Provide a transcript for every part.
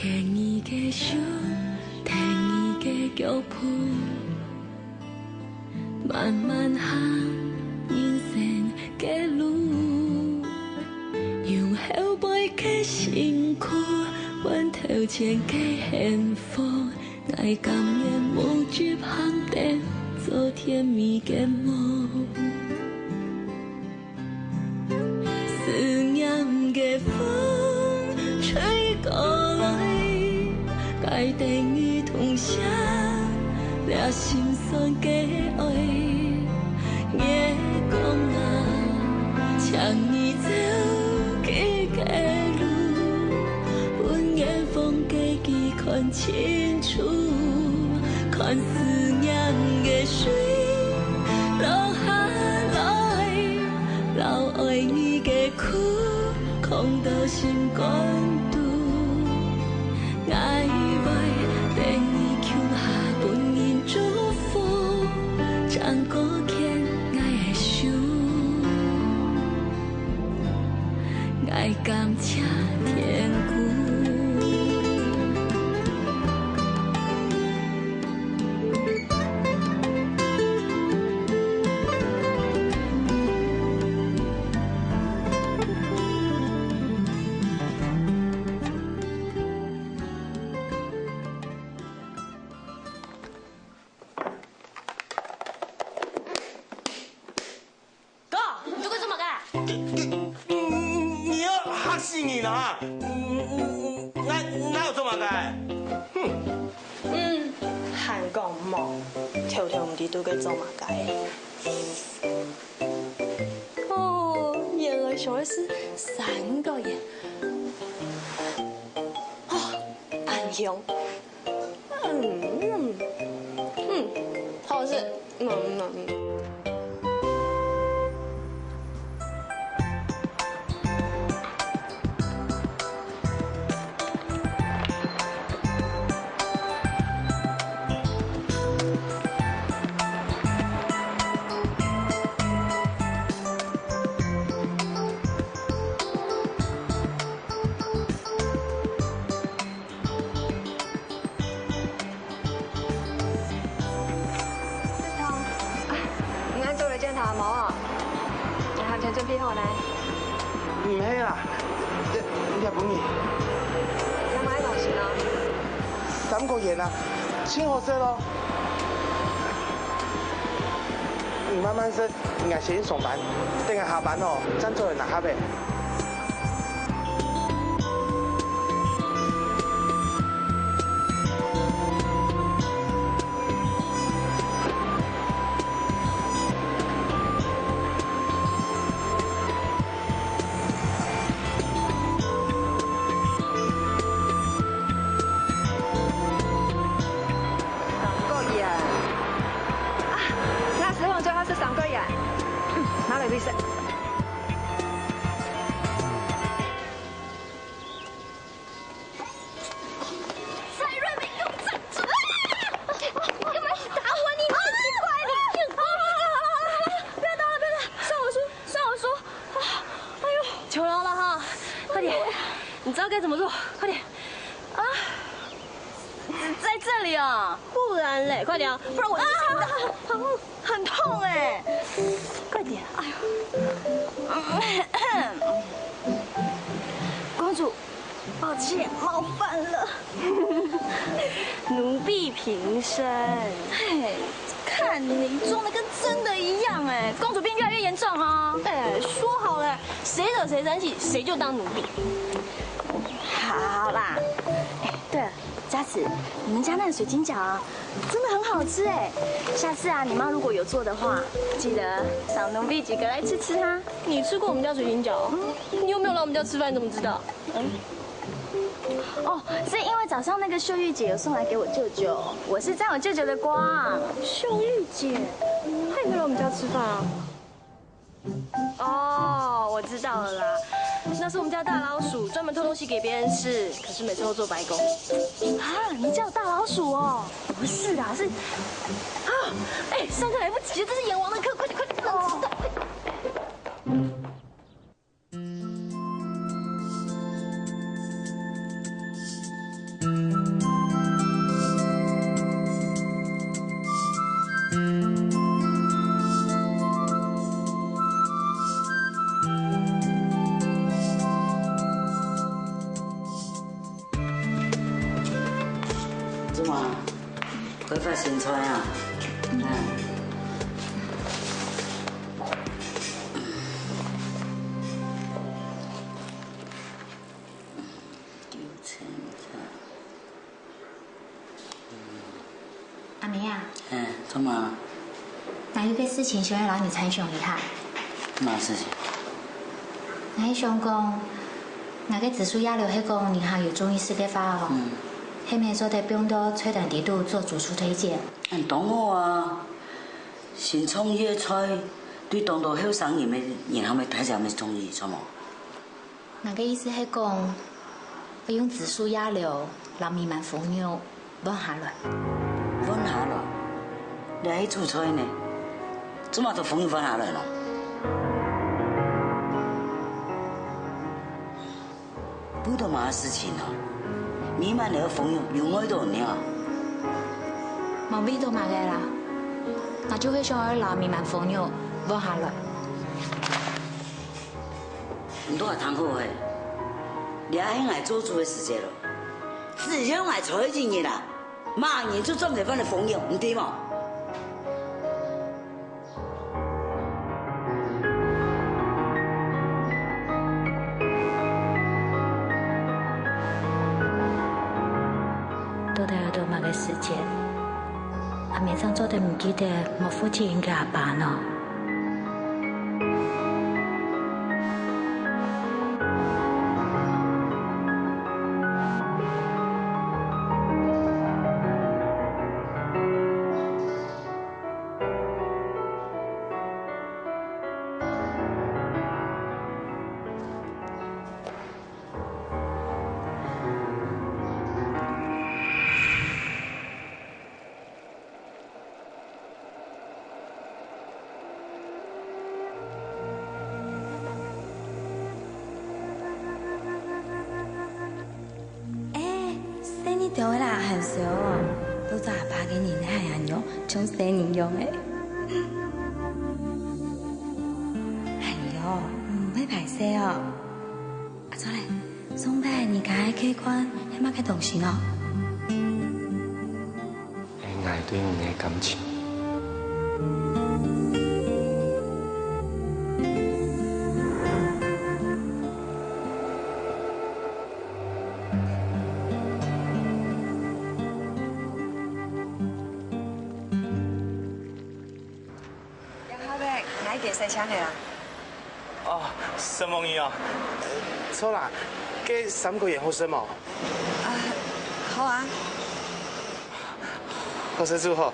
牵伊的手，听伊的脚步，慢慢行人生的路，用后背的辛苦，换头前的幸福，爱甘愿无止行的做甜蜜的梦。思念的风吹过来，该等于同乡，俩心酸的爱。夜光啊，牵你走去的路，阮的风给伊看清楚，看思念的水落下来，留爱你的苦，空到心肝肚，爱袂等伊求下本人祝福，将过牵爱的手，爱感谢天父。哪有做嘛该？韩国梦，条条唔知都该做嘛该。哦，原来小的是3个月。哦，安雄。好是准备好来？唔系啦，你本意。想买东西呢3个月啦，请好些咯。你慢慢吃，应该先上班，等下下班哦，再做人拿下呗。3个月，拿来卫生。蔡瑞明又站住！干嘛打我？你很奇怪你！不要打了，不要打！算我输！哎呦，求饶了哈！快点，你知道该怎么做？快点！啊，在这里啊，不然嘞，快点啊，不然我很痛哎！快点！哎呦，公主，抱歉冒犯了。奴婢平身。嘿，看你装的跟真的一样哎！公主病越来越严重啊！哎，说好了，谁惹谁生气，谁就当奴婢。好啦，哎，对了。佳子，你们家那个水晶饺啊，真的很好吃哎！下次啊，你妈如果有做的话，记得赏奴婢几个来吃吃哈。你吃过我们家水晶饺？你有没有来我们家吃饭？你怎么知道？哦，是因为早上那个秀玉姐有送来给我舅舅，我是沾我舅舅的光。秀玉姐，她有没有来我们家吃饭啊？哦，我知道了啦。那是我们家大老鼠，专门偷东西给别人吃，可是每次都做白工。啊，你叫大老鼠哦？不是啦，是啊，哎，上课来不及了，这是阎王的课，快点，不能迟到，快点。做嘛？开发新菜啊？阿梅啊，做嘛？那有个事情想要让你参详一下。嘛事情？我想讲，那个紫苏鸭柳迄个你还有中医师嘅法哦。迄面做在冰岛吹弹地度做主厨推荐。当好啊！新创野菜对当地后生人的然后咪睇下咪中意做么？那个意思係講，要用紫蘇鴨柳讓彌漫風肉溫下來。溫下來，你喺做菜呢？做嘛就風肉溫下來咯？不多嘛事情啊！彌漫那個風肉有愛到呢？冇味道嘛嘅啦，那就會想要讓彌漫風肉溫下來。唔多係談好嘅，你喺愛做主嘅時節咯，只想愛菜錢嘅啦，馬上就裝嚟翻嚟風肉，唔對嘛？到底有多麼嘅時間？阿妹生做得唔記得我父親應該阿爸呢？掉回来很熟哦，都是阿爸给你的海洋用，从谁你用诶？哎呦，唔会排泄哦。阿祖嘞，松柏你开开关，有乜嘅同事哦？愛對你的感情。洗車嚟啦！哦，什麼嘢啊？錯啦，嘅3個人好什麼？好啊。好食煮好，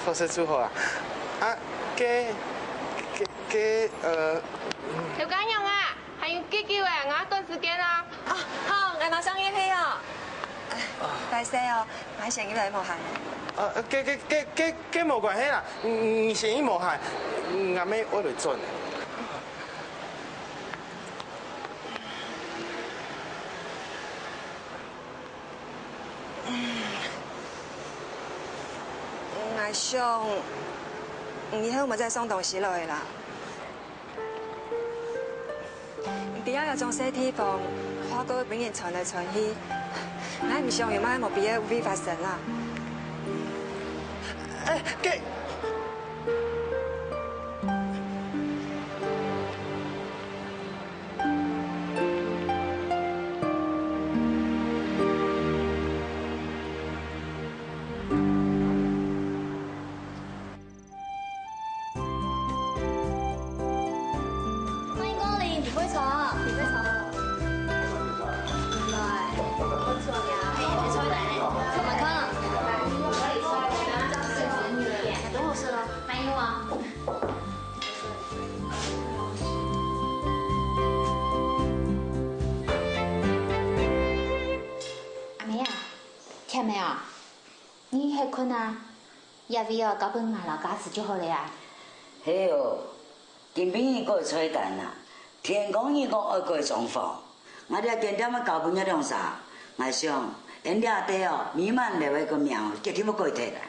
好食煮好啊！啊，嘅條緊用啊，係要幾叫啊，我趕時間啊。啊，好，我馬上約你哦。大聲哦，買成幾兩冇限。嘅冇關係啦，你生意冇限。阿妹我嚟做呢。我想，以後咪再送東西落去啦。比較有種小地方，花哥俾人傳來傳去，我唔想有乜冇必要會發生啦。嘅。聽未啊？你係困啊？要不要搞本馬老家事就好了呀？係哦，今邊一個菜單啦，天公一個愛個狀況，我哋點點樣搞本一樣啥？我想人家對哦，彌漫嚟為個名，結點乜鬼睇啦？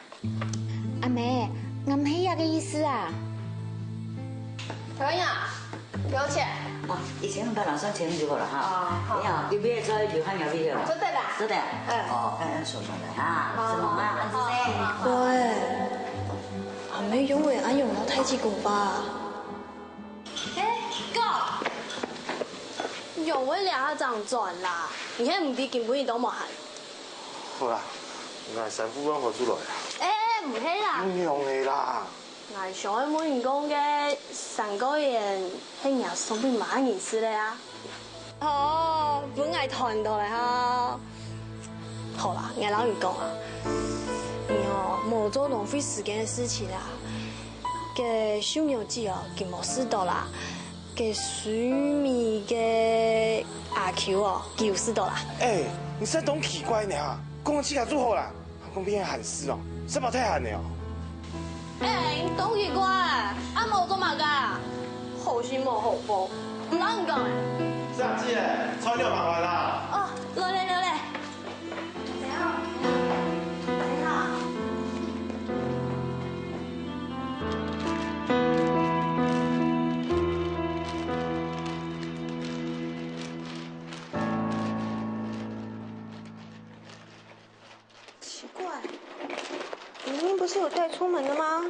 阿妹，我唔係呀個意思啊。小欣啊，多少钱？哦，1000块人算钱就好了哈。你好，你买做流汗药米好了。做得啦。做得。哦，算了哈，是吗？安子生。喂，还没用诶，俺用到太极功吧？哎，哥，用我俩下张转啦，你看唔比根本伊都冇喊。好啦，我三副我学出来啦。哎，唔系啦。唔用的啦。我上海每年講嘅3個月輕日送俾馬兒師咧啊！哦，本藝團到嚟哈。好啦，我老實講啊，你哦冇做浪費時間嘅事情啦。嘅小苗子哦，佢冇試到啦。嘅水米嘅阿 Q 哦，佢有試到啦。哎，你在懂奇怪呢？讲起来做好啦，讲偏喊事哦，是不太喊的哦。哎，你懂奇怪，阿冇做嘛噶？好心冇好報，唔難唔講誒。上姐，菜料忙完啦。哦，落嚟落嚟。你好，你好。奇怪，明明不是有带出门的吗？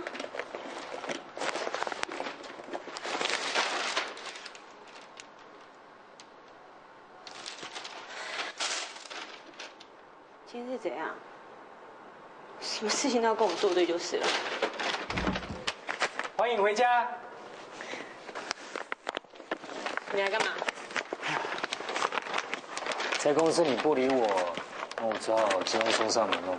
今天是怎样？什么事情都要跟我们作对就是了。欢迎回家。你来干嘛？在公司你不理我，那我只好今天送上门喽。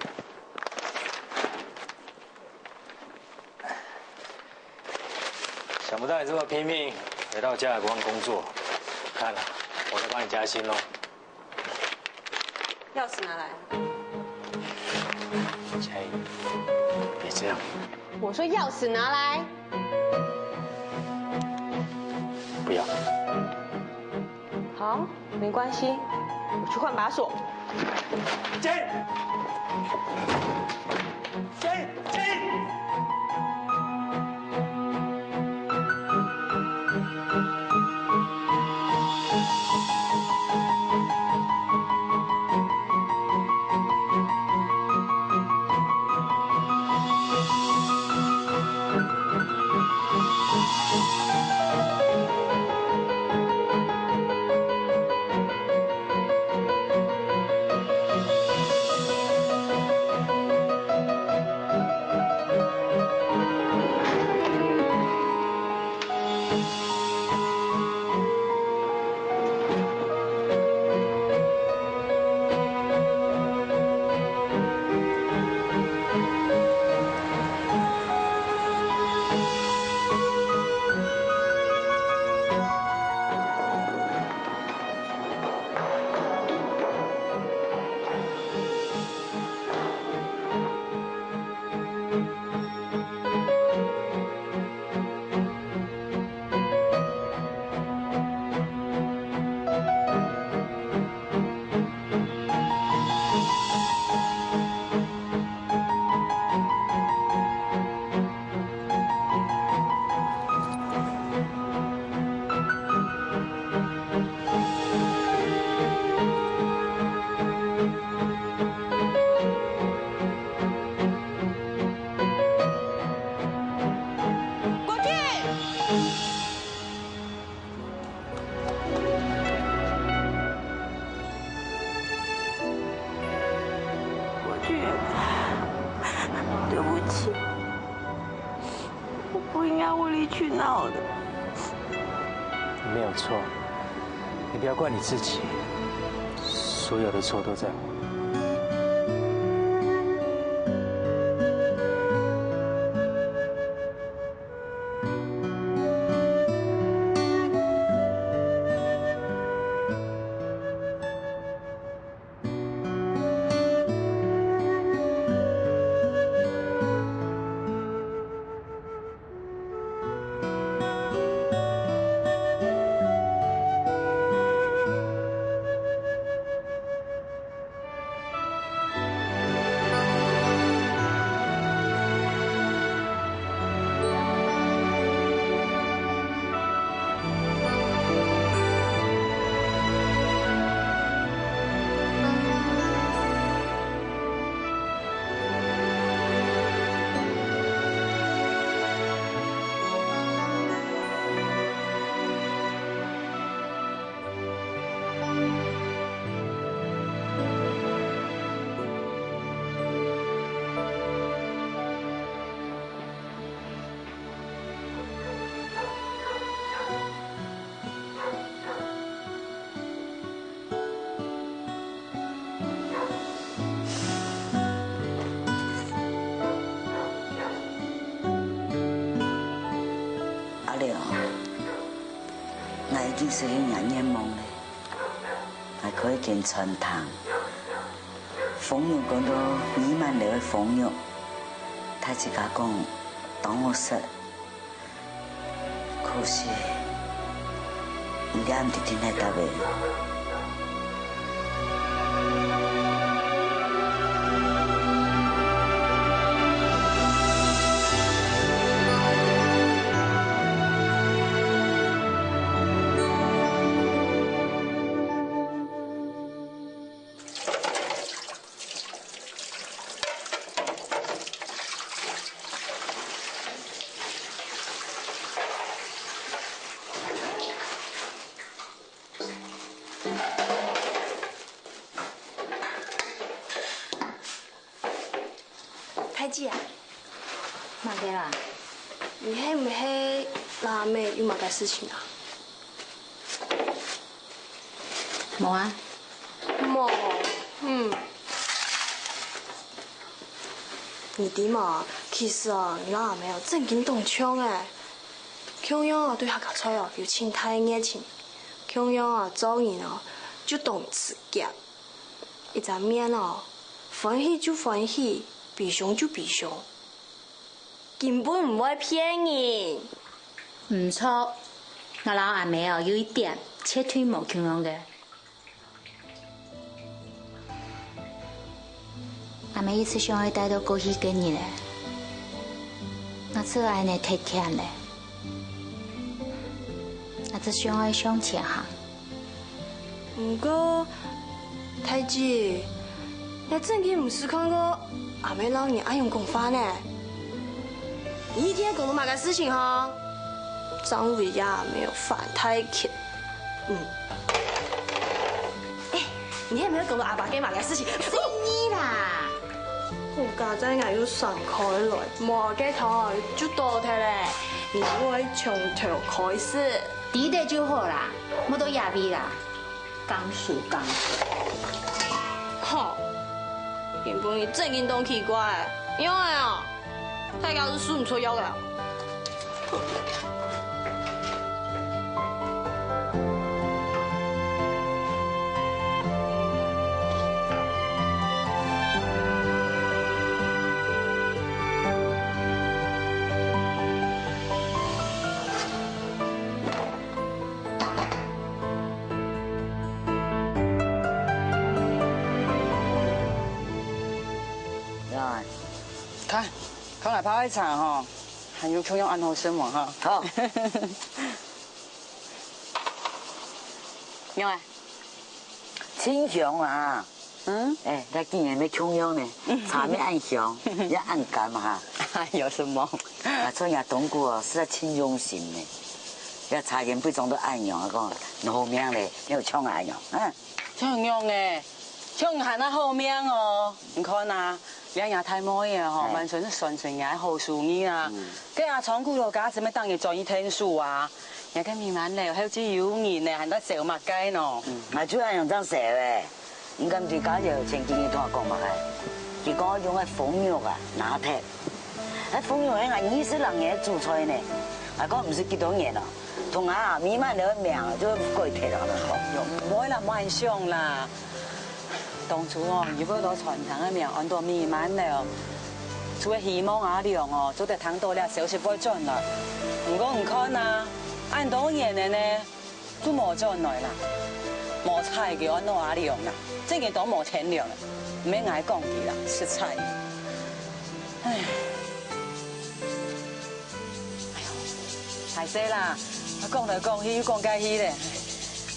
想不到你这么拼命，回到家也不忘工作。看了，我来帮你加薪喽。钥匙拿来。佳怡，别这样。我说钥匙拿来。不要。好，没关系，我去换把锁。佳怡，佳怡，佳怡。对不起，我不应该无理取闹的。你没有错，你不要怪你自己，所有的错都在我。了，我已经实现人愿望了，我可以见传堂，风玉讲到弥漫了的风玉，他自家讲当我识，可惜伊俩唔得听来答应。太姐啊，嘛个啦？你迄唔迄拉妹有嘛个事情啊？无啊。冇，你弟嘛，其实啊，你拉妹哦正经动枪诶，强样啊对下家菜哦有亲太热情，强样啊做人哦就懂自觉，一张面哦欢喜就欢喜。比熊就比熊，根本唔会骗人。唔错，我老阿妹哦有一点切腿冇强样嘅。阿妹一直想要带到过去给你咧，我做安尼太欠咧，我只想要向前行。不过，太姐，你正经唔是看过？阿妹老你爱用功法呢，你一天搞那么个事情哈，张伟呀没有反太强，你还没有搞到阿爸给马个事情，是你啦，我家仔硬要散开来，冇嘅台就多睇咧，你会从头开始，第一就好啦，冇到亚比啦，刚数。好。根本你正经都奇怪，因为啊，大家是输唔出腰的。看来拍一场哈，还有同样安好生活哈。好。因为青熊啊，哎，他竟然要穷样呢，茶面暗香，也暗干嘛哈。有什么？啊，这样东姑哦，实在青用心呢。要茶颜不中都暗用，我讲后面嘞，要冲暗用，冲用诶，冲还那后面哦，你看呐。两牙太摸嘢吼，完全是纯纯牙好属意啊！跟阿长骨头家什么当日专一天数啊？也跟慢慢嘞，还只有人呢，还得小物鸡喏。我主要用张蛇诶，唔敢住家就前几日同我讲嘛係，佢講用嘅鳳肉啊拿鐵，喺鳳肉喺我20人嘅煮菜呢，我講唔是幾多年咯，同啊彌漫了命就過鐵啦咁唔會啦，冇人想啦。當初哦，如果攞傳統嘅命按到彌漫了，除咗希望阿亮哦，做得睇到了少少不準啦。唔講唔看啊，按多年嘅呢，都冇進來啦，冇菜嘅按到阿亮啦，即係都冇錢亮啦，唔免嗌講佢啦，食菜。唉，係死啦！我講嚟講去，講解去咧。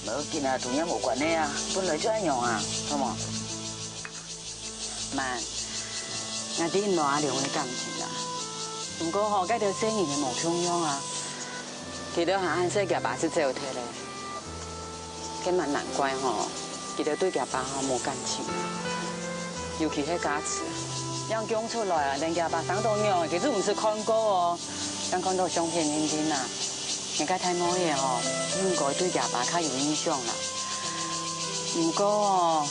冇見啊，同樣冇關係啊，本來就一樣啊，好冇？慢，我啲攞阿亮嘅感情啦。不過嗬，嗰條生意係冇中央啊，佢哋行暗色嘅爸是走脫咧，咁蠻難怪嗬，佢哋對佢爸嗬冇感情，尤其係家詞，讓講出來啊，人家爸生到樣，其實唔是看過哦，讓看到相片認真啊。人家睇我嘢哦，應該對阿爸較有印象啦。唔過哦，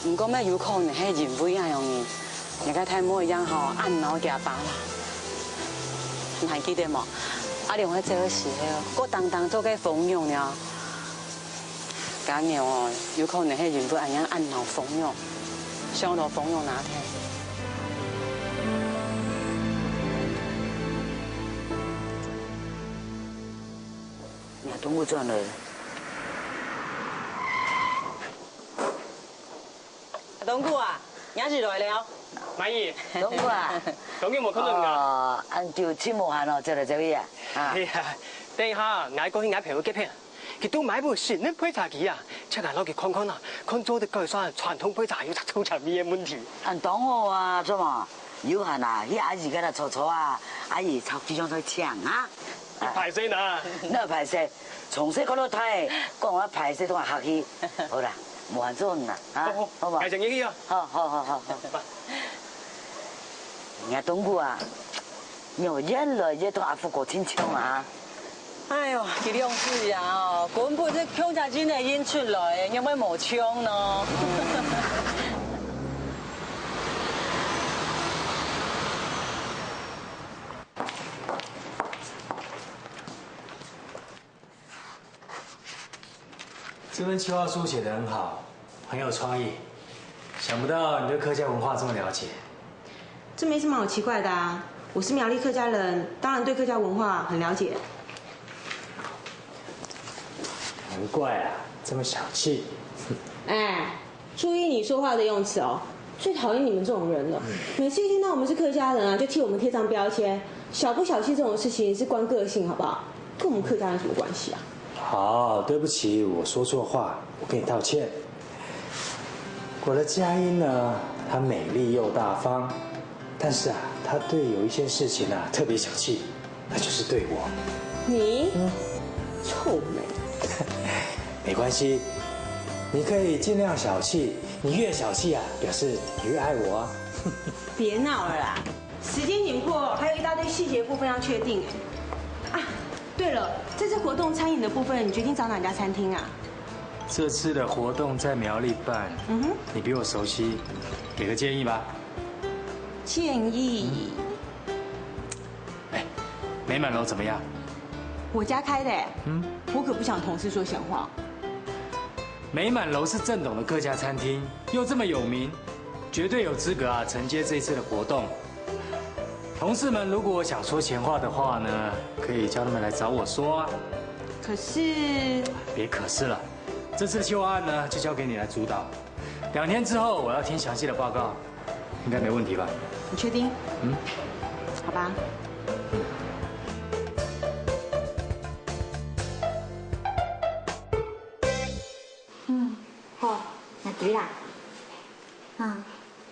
唔過咩有可能係人會一樣嘅，人家睇我樣嗬，按我嘅阿爸啦。你还记得无？阿玲迄做时个，我当做个蜂蛹了。假如哦，有可能迄原本按样按脑蜂蛹，想到蜂蛹哪天？你东姑转来了。东姑啊，伢是来了。满意。东姑啊，当然冇可能啊。按照切无限哦，做嚟做嘢啊。哎呀，等一下，我過去我朋友結片，佢都買部新的配茶機啊，請我攞去看看啊，看做的改善傳統配茶有啥出場咩問題？按當我啊，做嘛？有限啊，迄阿姨嗰度坐啊，阿姨超幾種在搶啊。排水呐？那排水，從細看到大，講我排水都係客氣。好啦，冇限做啦，啊，好嘛？繼續呢啲啊。好。人家東姑啊，有眼了，也都阿富過天槍啊。哎呦，佢兩次啊哦，根本這槍才真係演出來，有咩冇槍呢？这份企划书写得很好，很有创意，想不到你对客家文化这么了解。这没什么好奇怪的啊，我是苗栗客家人，当然对客家文化很了解。难怪啊，这么小气。哎，注意你说话的用词哦，最讨厌你们这种人了。每次一听到我们是客家人啊，就替我们贴上标签，小不小气这种事情是关个性，好不好？跟我们客家人有什么关系啊？好，对不起，我说错话，我跟你道歉。我的佳音呢，她美丽又大方，但是啊，她对有一些事情啊特别小气，那就是对我。你，臭美。没关系，你可以尽量小气，你越小气啊，表示你越爱我啊。别闹了啦，时间紧迫，还有一大堆细节部分要确定哎。啊，对了，这次活动餐饮的部分，你决定找哪家餐厅啊？这次的活动在苗栗办，你比我熟悉，给个建议吧。建议，美满楼怎么样？我家开的，我可不想同事说闲话。美满楼是正统的客家餐厅，又这么有名，绝对有资格啊承接这一次的活动。同事们如果想说闲话的话呢，可以叫他们来找我说啊。可是，别可是了，这次的计划案呢就交给你来主导。2天之后我要听详细的报告，应该没问题吧？你确定？好吧。好，那对啦。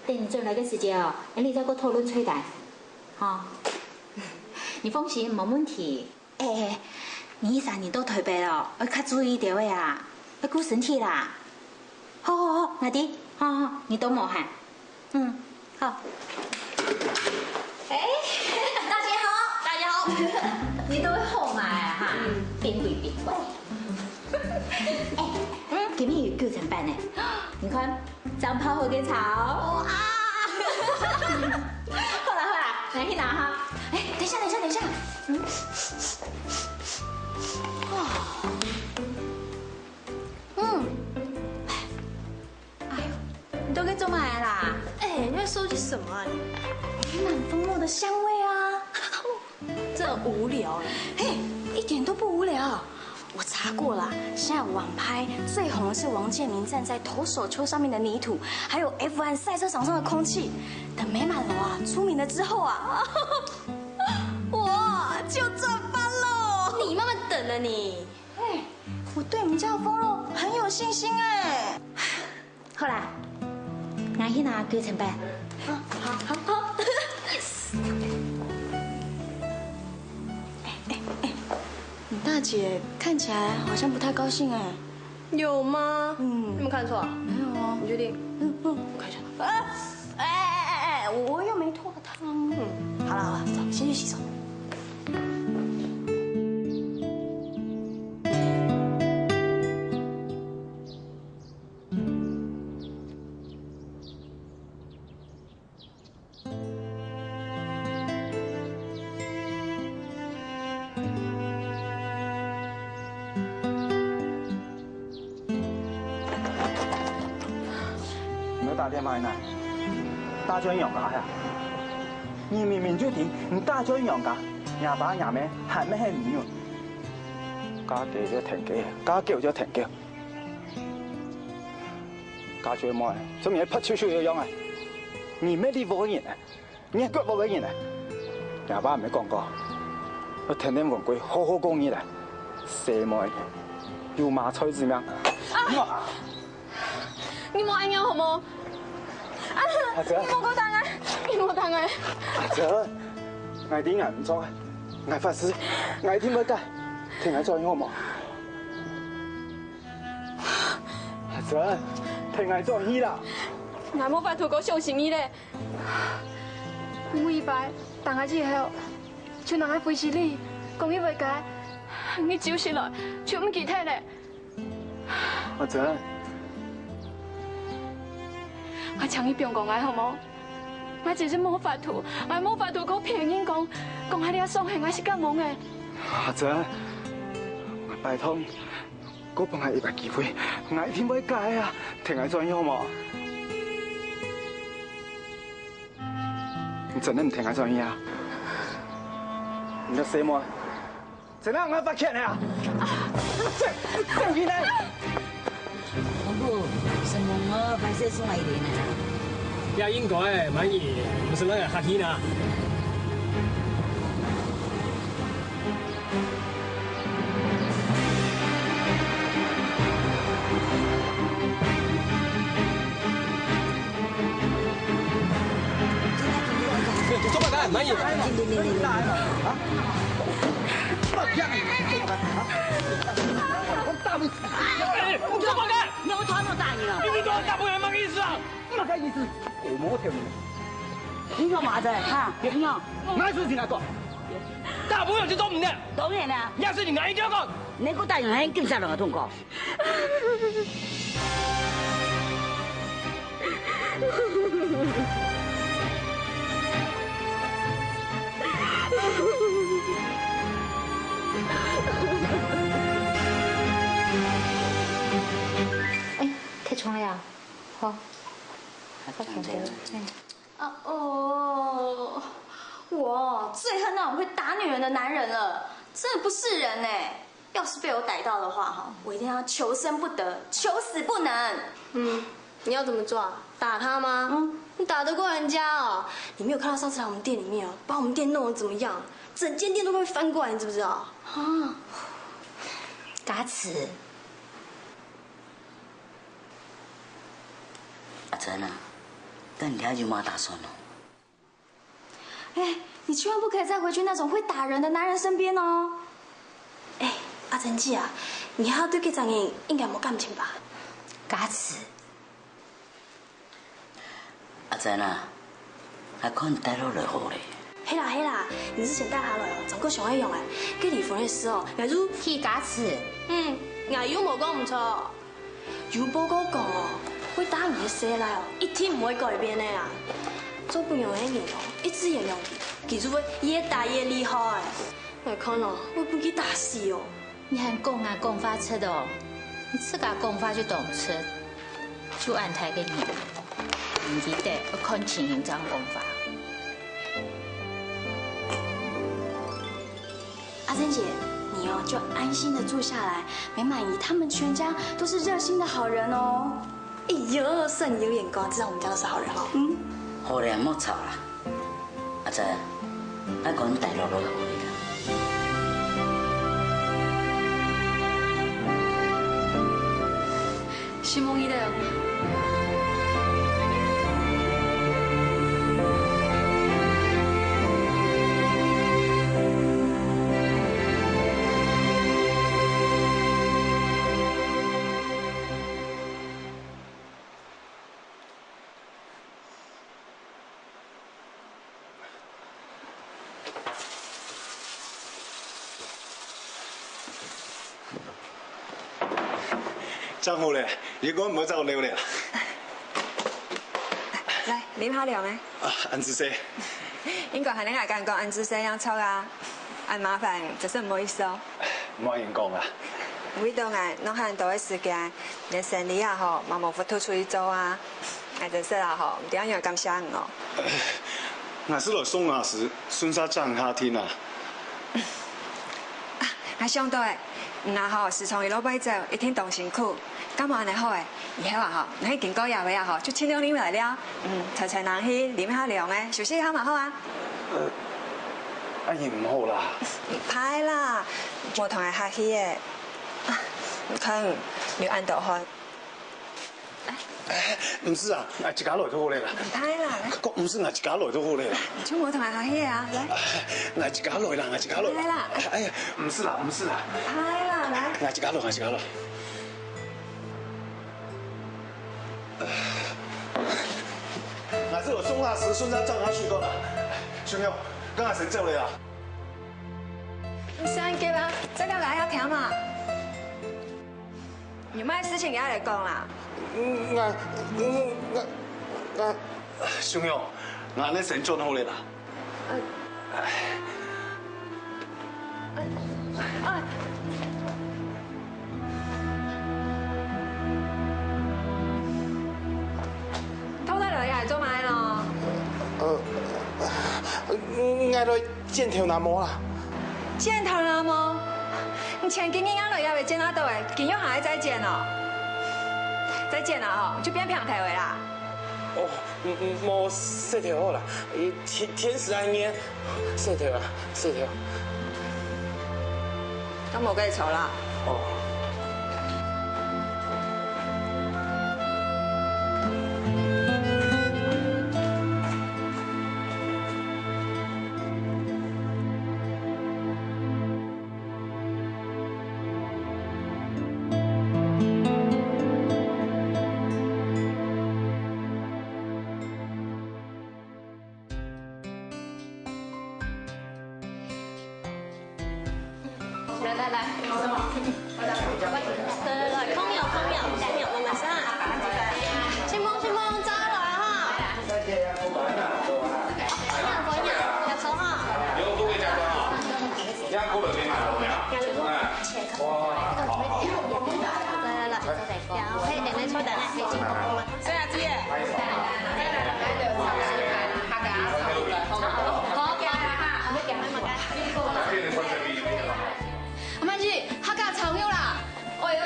等你转来的时间哦，你再跟我讨论催单。你放心，没问题。你3年都退白了，要较注意一点位啊，要顾身体啦。好，那弟，好，你都冇喊。好。大家好，你都会好嘛哈？变鬼变怪。给你有9成半呢，你看长泡好给炒。好啦，来去拿哈。等一下。你都给做嘛啦？你在收集什么啊你？美满蜂蜜的香味啊！这很无聊一点都不无聊。我查过了，现在网拍最红的是王建民站在投手丘上面的泥土，还有 F1 赛车场上的空气。等美满楼啊出名了之后啊，我就赚翻喽！你慢慢等啊你。我对你们家的蜂肉很有信心哎。好啦，拿去拿9成半。好。Yes。你大姐看起来好像不太高兴哎。有吗？你有没有看错？没有啊。你确定？看一下。我又没拖汤。好了，走，先去洗手。你打电话来，大专养家呀！你明明就听，你大专养家，伢爸伢妹还没还没有，家给就停给，家叫就停叫，家最冇，做咩拍悄悄一樣啊？你咩地方人啊？你係腳冇人啊？伢爸咪講過，我天天問佢好好講你啦，蛇妹要馬菜子咩？你莫安樣好冇？阿姐，你莫講大嗌，你莫大嗌。阿姐，我啲人唔做，我發誓，我點會改？聽我做好冇？阿姐，聽我做戲啦。我冇法度講相信你咧。每一擺，大家之後，就人喺費事你，講伊袂改，你就是來，就唔記得咧。阿姐。我請你不用講我好冇？我真是冇法度，我冇法度講騙人講喺你傷害我是咁懵嘅。阿姐，我拜託，嗰幫係一個機會，我一定會改啊！聽我做好冇？你真的唔聽我做啊？你的什麼？真係我發現了！這呢？什麼我拍攝送嚟的呢？也應該滿意，不是那個客氣呢。做乜嘅？滿意。大不死！我做乜嘅？你有穿我大你了？你講大不了乜意思啊？乜嘅意思？我冇聽你。你做嘛子？哈？別樣？我事情來做。大不了就做唔得。當然啦。要是你硬叫講，你個大人係警察嚟嘅通過。起床了呀？好。我最恨那种会打女人的男人了，真的不是人哎！要是被我逮到的话哈，我一定要求生不得，求死不能。你要怎么做啊？打他吗？你打得过人家哦？你没有看到上次来我们店里面哦，把我们店弄得怎么样？整间店都快翻过来，你知不知道？嘎子。阿珍啊，等你就没打算了。哎，你千万不可以再回去那种会打人的男人身边哦。哎，阿珍姐啊，你还要对这个人应该没感情吧？嘎子。阿珍啊，还可能带落来好嘞。嘿啦，你之前带他来哦，整个上爱用哎，给李峰的事哦，例如去嘎子。牙优无讲唔错，优报告讲哦，会打你的生来哦，一天唔会改变的啦。做朋友的人哦，一直也用记住会越打越厉害。我看哦，我不给打死哦。你还讲啊讲法出的哦，你自家讲法就懂出，就安排给你。唔记得要看情形这样讲法。阿珍姐，你哦就安心的住下来，美满姨他们全家都是热心的好人哦。哎呦，算你有眼光，知道我们家都是好人哦。好嘞，莫吵啦。阿珍，还可能带落落好嘞。希望伊的。真好咧，如果唔好就了咧。來，你好料咩？啊，安子生。應該係你嗌間個安子生樣臭啊！按麻煩，就是唔好意思哦。唔可以講啊。每到嗌，弄很多嘅時間，連生理也好，冇法度出去做啊。俺真说啦吼，唔对样感谢你哦。俺是来送阿时，孙沙讲下听啊。俺想到诶，然后时常一路摆走，一天动辛苦，感觉安尼好诶。以后啊吼，咱去经过夜尾啊吼，就清凉啉来了。找人去啉下凉诶，休息下嘛好啊。阿姨唔好啦。歹啦，我同佢客氣嘅。唔肯，你按到開。唔是啊，我自家來都好嚟啦。唔歹啦，唔是我自家來都好嚟啦。就我同佢客氣啊，來。我自家來啦，我自家來。來啦。哎呀，唔是啦，唔是啦。歹啦，來。我自家來，我自家來。我是我送阿時，孫生爭下去過啦。兄友，跟阿成走嚟啦。唔使急啊，這個來要聽嘛。有咩事情也嚟講啦。兄友，我呢成做好嚟啦。偷得嚟係做咩咯？我來剪條那毛啦。剪頭那毛？你前幾年啱來也未剪得到誒，今日還在剪哦。再剪啦吼，就變平頭的啦。哦，冇細條好啦，天時安年，細條啊，細條。都冇計錯啦。哦。来，什么？来，空秒，慢慢上。清風，揸來哈。歡迎，入手哈。有都會加關啊？一個兩幾萬到未啊？來，可以等你稍等，可以進房嗎？這樣子耶。阿曼姐，客家炒肉啦！我有。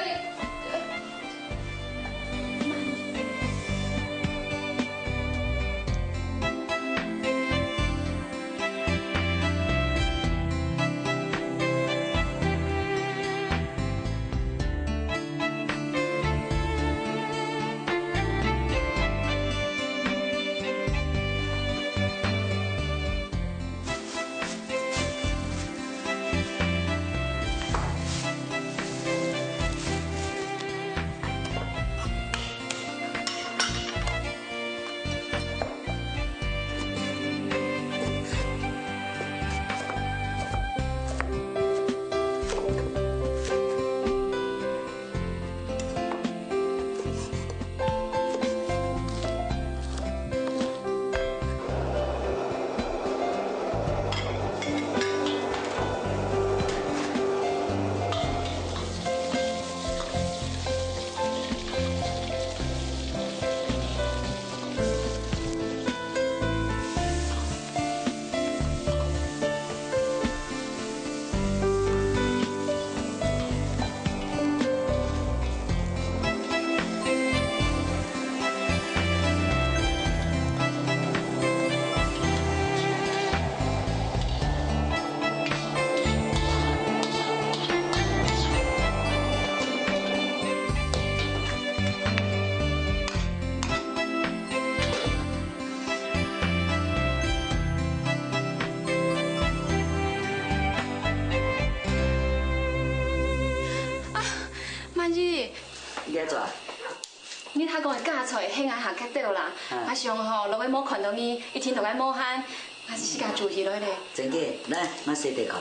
你睇講家財興下行得到啦，阿上吼落去摸看到你，一天同佢摸慳，還是自家做起來咧。真嘅，來，我試睇看。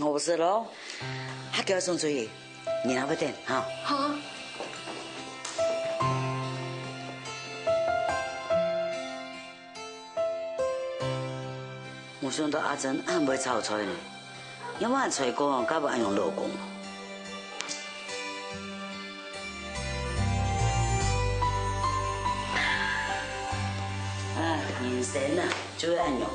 好食咯，還叫送出去，你拿不點哈？好。我想到阿珍還未炒菜呢。要我找工，敢无爱用老公？人生啊，就要按用。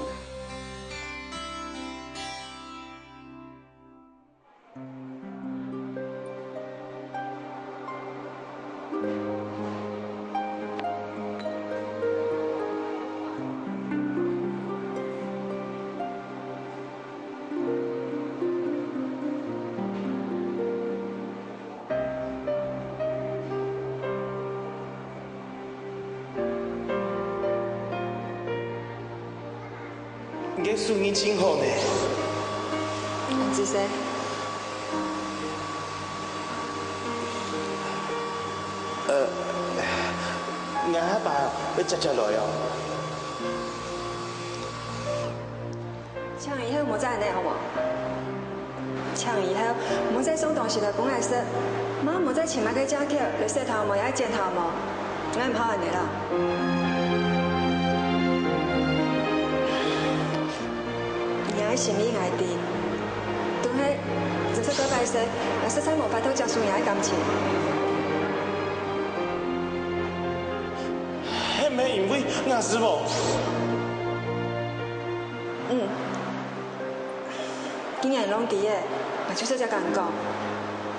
你输赢真好呢。安子生，我阿爸要接来哦。唱以后莫再安尼好无？唱以后莫再送东西来本来说，妈莫再请买个夹克，来洗头毛也剪头毛，我唔好安尼啦。娘心意爱滴，当迄只是个摆说，也实在无法度接受娘的感情。迄没因为我是无。今年拢记诶，我就是这样讲。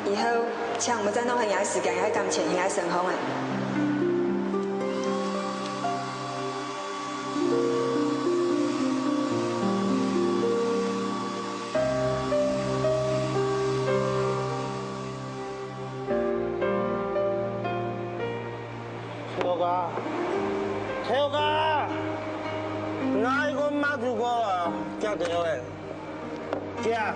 以后请莫再弄遐娘的时间、遐感情、遐生活诶。태호가, 나 이거 엄마 주고 자 대호해. 자.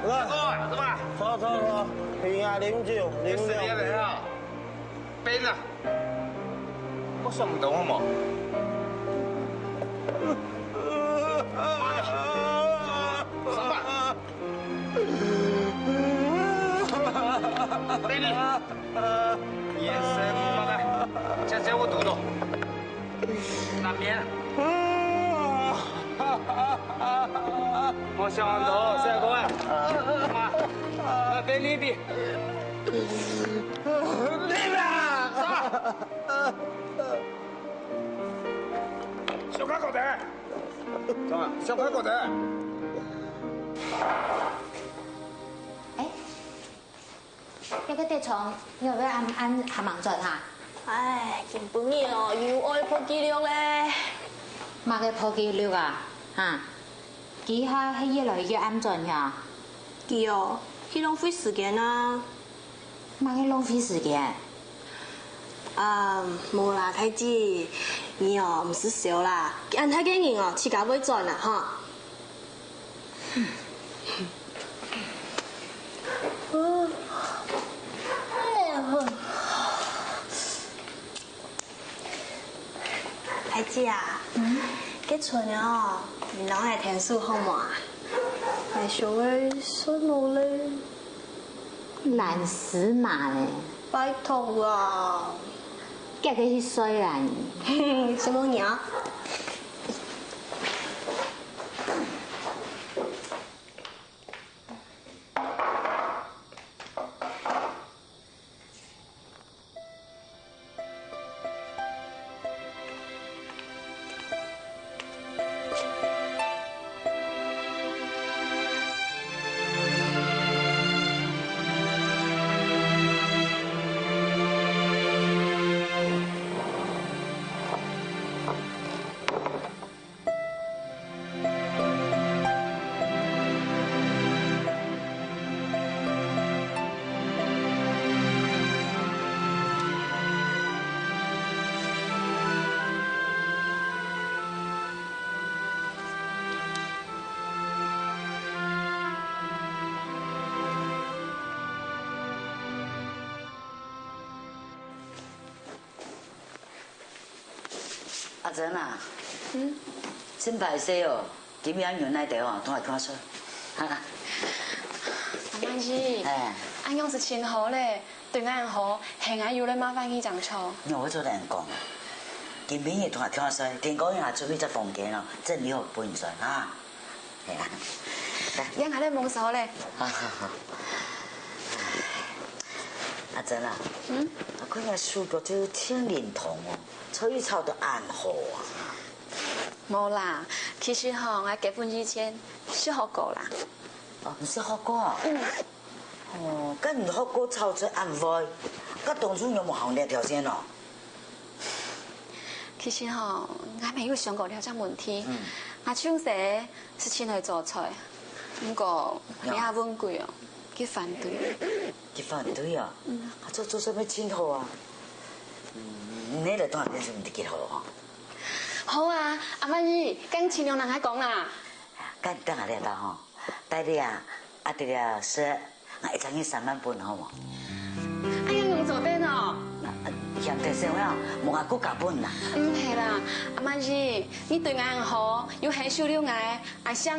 Rồi, thôi, thì nhà đếm chiều, đếm chiều. Cái này à? Bên à? Có sao một đồng không ạ? Bên đi. Yes, mà đây. Cha có đủ rồi. Làm nhé. Một xe hoàn thổ, xe có à? Bên đi. Đi ra!小开口的，怎么？小开口的。一個地床，你要不要按下盲轉嚇？唉，見本嘢哦，要愛破紀錄咧。嘛嘅破紀錄啊嚇！幾下係越來越安全呀？係哦，去浪費時間啊！嘛嘅浪費時間？冇啦，太子，你哦唔是少啦，按太嘅人哦，自家會轉啦嚇。太子啊，結春哦，你啷係聽書好嘛？係想去順路咧，難死嘛咧！拜託啦，夾佢去衰人，什麼嘢？阿珍啊，真歹势哦，今日用那条哦，都来看出。阿妈姨，俺用是真好嘞，对俺好，係俺有咧麻煩去爭錯。我做人講，今暝日团听说，天公爷准备只房间咯，整理好搬上啊。系啦，养下咧蒙手咧。好。阿珍啊，我看下书包就挺灵通哦，抄一抄都暗号啊。冇啦，其實我結婚之前學過啦。哦，唔識學過啊？哦，咁唔學過抄出暗號，咁當初有冇行呢條線咯？其實我沒有想過呢個問題。我唱寫是前去做菜，不過你阿問過哦，佢反對。佢反對啊？做什麼前途啊？你嚟當然是唔得幾好哦。好啊，阿媽姨，跟前兩人喺講啦。跟等下嚟到吼，帶你啊，阿弟啊說，我一張去3萬半好冇？哎呀，用做啲哦。嫌得少呀，冇阿哥夾本啦。唔係啦，阿媽姨，你對我好，又很收留我，愛想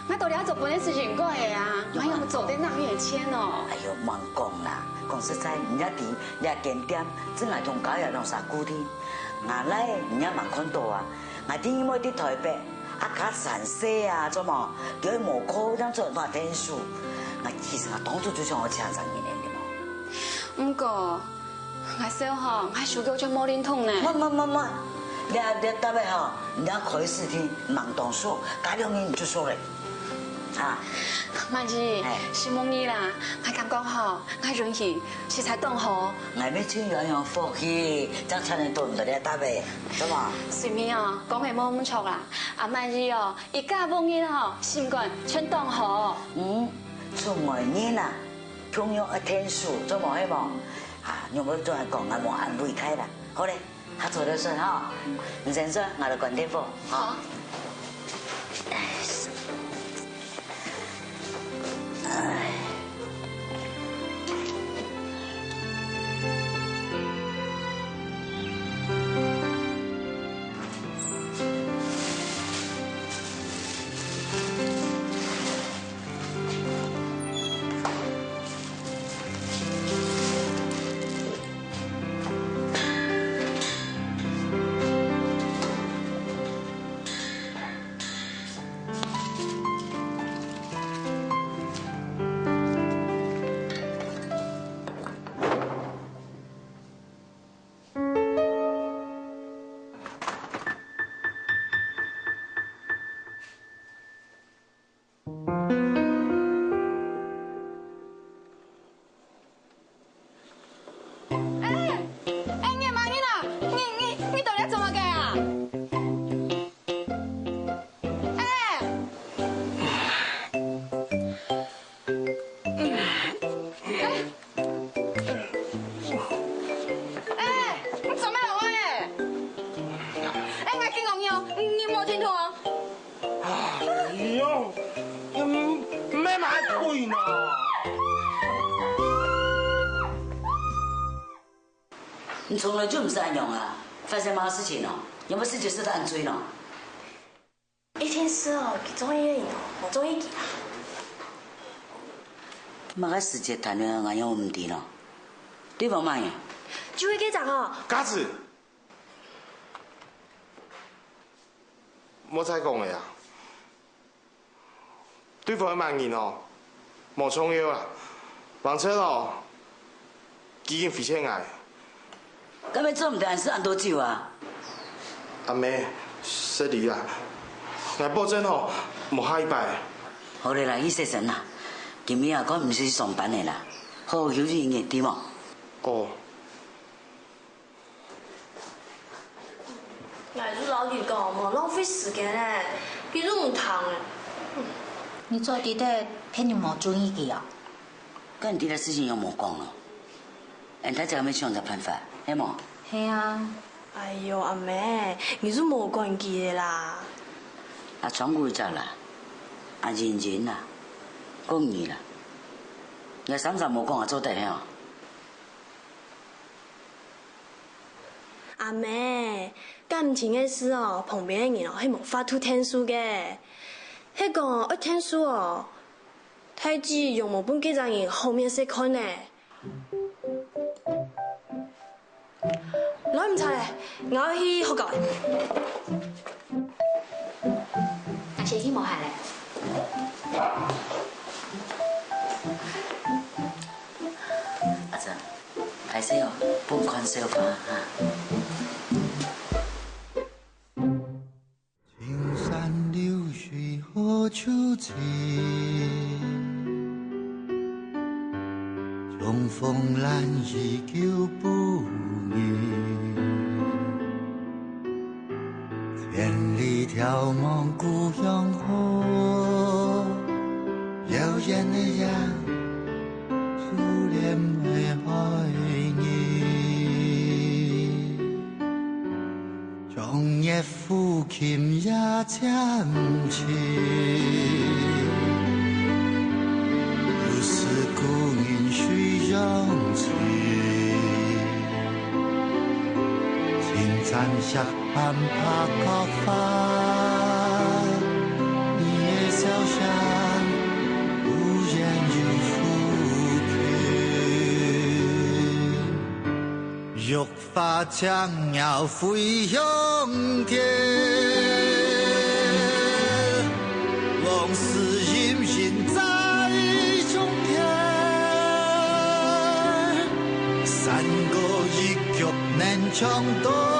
我到了做本嘅事情過嘅啊，我用做啲哪有錢哦？哎呦，莫講啦，講實在，唔一定，你檢點，真係同家人弄啥固定。我咧唔一萬看到啊，我點解啲台北啊卡散些啊，做麼叫佢無可當做話聽書？我其實我當初就想我請上一年的嘛。唔過我小學我暑假就冇連通呢。冇，你特別好，你開視聽忙動書，加2年就說嘞。啊，媽姨，是夢兒啦，我感覺好，我運氣是才當好。我要穿樣福氣，真才能到唔到你特別，怎麼？隨便哦，講係冇咁錯啦。阿媽姨哦，一家夢兒哦，心肝全當好。出外年啊，同樣一天書，怎麼係冇？啊，有冇都係講我冇安慰開啦。好嘞，他做得順哈，你先說，我來關電話。好。你從來就唔是安樣啊！發生乜事情咯？有冇事就是按追咯？一天是哦，佢中意嘅，我中意佢。乜個世界談戀愛有問題咯？對冇乜嘢？就會幾雜哦。家子，冇再講嘅啊！對方係萬人哦，冇重要啊，房車咯，已經費錢捱。咁你做唔到，是按多久啊？阿妹，識你啦，我保證哦，冇下一擺。好嘞啦，醫生神啦，今日啊，我唔使上班嘅啦，好好休息一點冇？哦。捱住老幾個冇浪費時間咧，佢都唔談嘅。你做啲的偏你冇注意佢啊？咁你啲事情又冇講咯，人家就有咩想個辦法？係冇？係啊。哎呦，阿妹，你都冇關機嘅啦。阿廠會就啦，阿賢賢啦，公義啦，你三十冇講我做得係啊？阿妹，感情嘅事哦，旁邊嘅人哦係冇法度聽書嘅，迄個一聽書哦，太子用冇本幾張人後面識看呢。来唔查咧，我要去学校。那先去摸下咧。阿珍，还是哦，拨款小花哈。青山流水何处去？重逢难依旧不移。千里眺望故乡河，流言的人，初恋的爱你。长夜抚琴也渐起，如是故人须拥起。青山下攀爬高峰，你的笑声无言又抚平，玉发将要飞向天，往事隐隐在中间，山歌一曲能唱多。